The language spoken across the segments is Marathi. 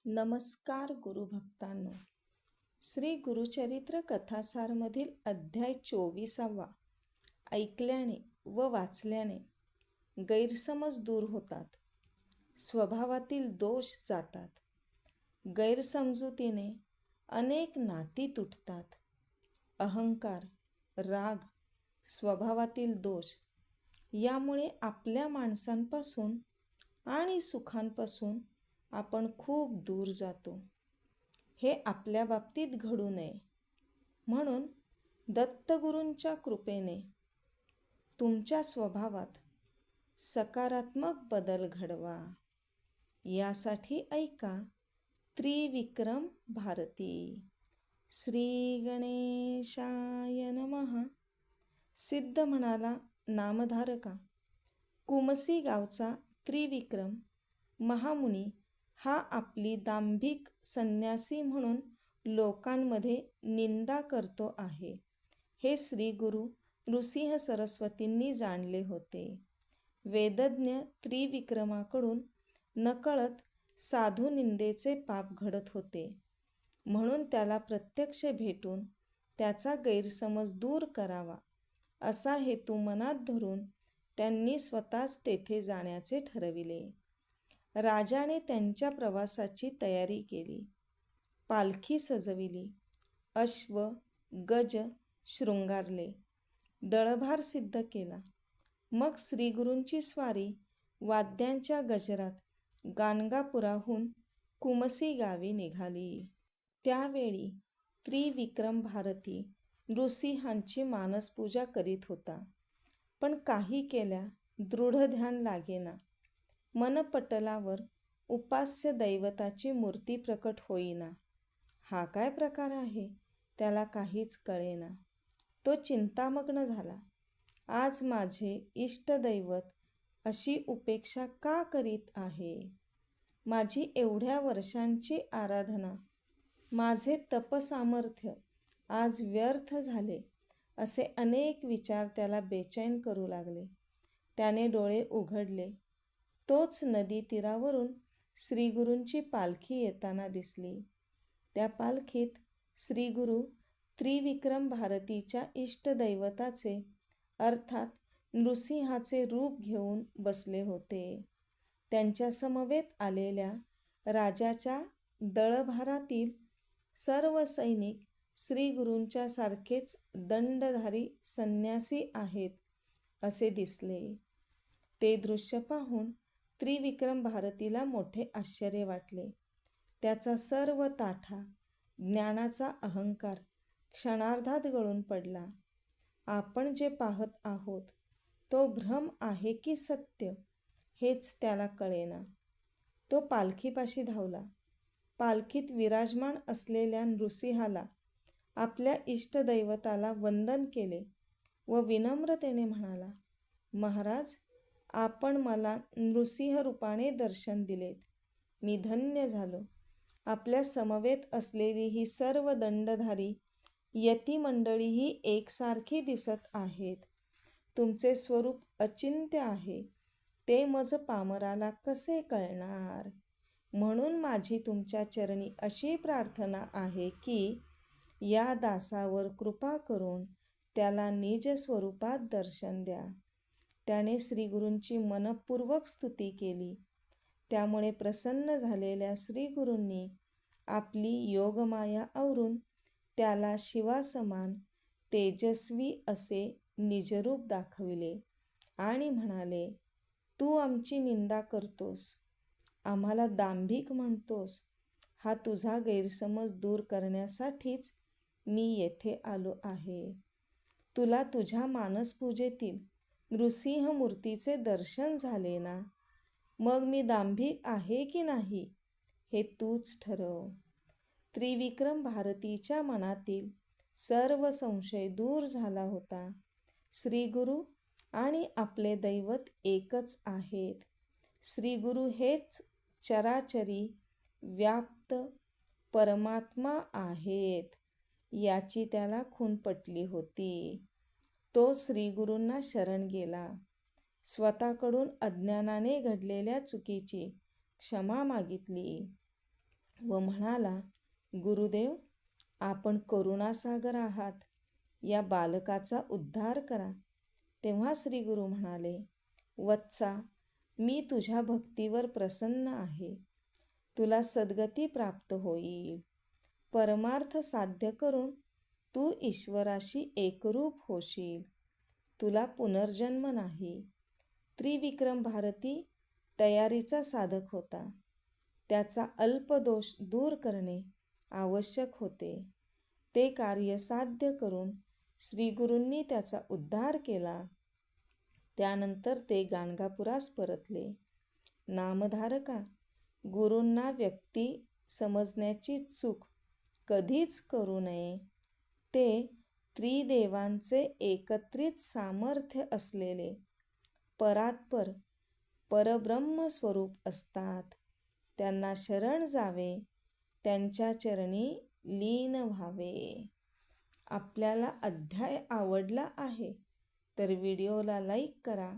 नमस्कार गुरुभक्तांनो. श्री गुरुचरित्र कथासारमधील अध्याय 24वा. ऐकल्याने व वाचल्याने गैरसमज दूर होतात, स्वभावातील दोष जातात. गैरसमजुतीने अनेक नाती तुटतात. अहंकार, राग, स्वभावातील दोष यामुळे आपल्या माणसांपासून आणि सुखांपासून आपण खूप दूर जातो. हे आपल्या बाबतीत घडू नये म्हणून दत्तगुरूंच्या कृपेने तुमच्या स्वभावात सकारात्मक बदल घडवा. यासाठी ऐका त्रिविक्रम भारती. श्री गणेशाय नमः. सिद्ध म्हणाला नामधारका. कुमसी गावचा त्रिविक्रम महामुनी हा आपली दांभिक संन्यासी म्हणून लोकांमध्ये निंदा करतो आहे, हे श्री गुरु नृसिंह सरस्वतींनी जाणले होते. वेदज्ञ त्रिविक्रमाकडून नकळत साधू निंदेचे पाप घडत होते, म्हणून त्याला प्रत्यक्ष भेटून त्याचा गैरसमज दूर करावा असा हेतू मनात धरून त्यांनी स्वतःच तेथे जाण्याचे ठरविले. राजाने त्यांच्या प्रवासाची तयारी केली. पालखी सजविली, अश्व गज शृंगारले, दळभार सिद्ध केला. मग श्रीगुरूंची स्वारी वाद्यांच्या गजरात गाणगापुराहून कुमसी गावी निघाली. त्यावेळी त्रिविक्रम भारती नृसिंहांची मानसपूजा करीत होता, पण काही केल्या दृढ ध्यान लागेना. मनपटलावर उपास्य दैवताची मूर्ती प्रकट होईना. हा काय प्रकार आहे, त्याला काहीच कळेना. तो चिंतामग्न झाला. आज माझे इष्टदैवत अशी उपेक्षा का करीत आहे? माझी एवढ्या वर्षांची आराधना, माझे तपसामर्थ्य आज व्यर्थ झाले, असे अनेक विचार त्याला बेचैन करू लागले. त्याने डोळे उघडले. तोच नदी तीरावरून श्रीगुरूंची पालखी येताना दिसली. त्या पालखीत श्रीगुरू त्रिविक्रम भारतीच्या इष्टदैवताचे अर्थात नृसिंहाचे रूप घेऊन बसले होते. त्यांच्या समवेत आलेल्या राजाच्या दळभारातील सर्व सैनिक श्रीगुरूंच्या सारखेच दंडधारी संन्यासी आहेत असे दिसले. ते दृश्य पाहून त्रिविक्रम भारतीला मोठे आश्चर्य वाटले. त्याचा सर्व ताठा ज्ञानाचा अहंकार क्षणार्धात गळून पडला. आपण जे पाहत आहोत तो भ्रम आहे की सत्य, हेच त्याला कळेना. तो पालखीपाशी धावला. पालखीत विराजमान असलेल्या नृसिंहाला आपल्या इष्टदैवताला वंदन केले व विनम्रतेने म्हणाला, महाराज, आपण मला नृसिंह रूपाने दर्शन दिलेत. मी धन्य झालो. आपल्या समवेत असलेली ही सर्व दंडधारी यती मंडळीही एकसारखी दिसत आहेत. तुमचे स्वरूप अचिंत्य आहे, ते मज पामराला कसे कळणार? म्हणून माझी तुमच्या चरणी अशी प्रार्थना आहे की या दासावर कृपा करून त्याला निज स्वरूपात दर्शन द्या. त्याने श्रीगुरूंची मनपूर्वक स्तुती केली. त्यामुळे प्रसन्न झालेल्या श्रीगुरूंनी आपली योगमाया आवरून त्याला शिवासमान तेजस्वी असे निजरूप दाखविले आणि म्हणाले, तू आमची निंदा करतोस, आम्हाला दांभिक म्हणतोस. हा तुझा गैरसमज दूर करण्यासाठीच मी येथे आलो आहे. तुला तुझ्या मानसपूजेतील नृसिंह मूर्तीचे दर्शन झाले ना, मग मी दांभिक आहे की नाही हे तूच ठरव. त्रिविक्रम भारतीच्या मनातील सर्व संशय दूर झाला होता. श्रीगुरू आणि आपले दैवत एकच आहेत. श्रीगुरू हेच चराचरी व्याप्त परमात्मा आहेत, याची त्याला खूण पटली होती. तो श्रीगुरूंना शरण गेला. स्वतःकडून अज्ञानाने घडलेल्या चुकीची क्षमा मागितली. व म्हणाला, गुरुदेव, आपण करुणासागर आहात. या बालकाचा उद्धार करा. तेव्हा श्री गुरु म्हणाले, वत्सा, मी तुझ्या भक्तीवर प्रसन्न आहे. तुला सद्गती प्राप्त होईल. परमार्थ साध्य करून तू ईश्वराशी एकरूप होशील. तुला पुनर्जन्म नाही. त्रिविक्रम भारती तयारीचा साधक होता. त्याचा अल्पदोष दूर करणे आवश्यक होते. ते कार्य साध्य करून श्री गुरूंनी त्याचा उद्धार केला. त्यानंतर ते गाणगापुरास परतले. नामधारका, गुरूंना व्यक्ती समजण्याची चूक कधीच करू नये. ते त्रिदेवांचे एकत्रित सामर्थ्य असलेले परात्पर परब्रह्म स्वरूप असतात. त्यांना शरण जावे, त्यांच्या चरणी लीन व्हावे. आपल्याला अध्याय आवडला आहे तर व्हिडिओला लाईक करा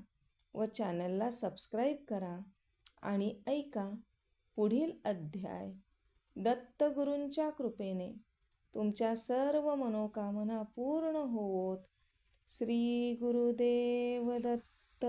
व चॅनलला सबस्क्राईब करा आणि ऐका पुढील अध्याय. दत्तगुरूंच्या कृपेने तुमच्या सर्व मनोकामना पूर्ण होवोत. श्री गुरुदेव दत्त.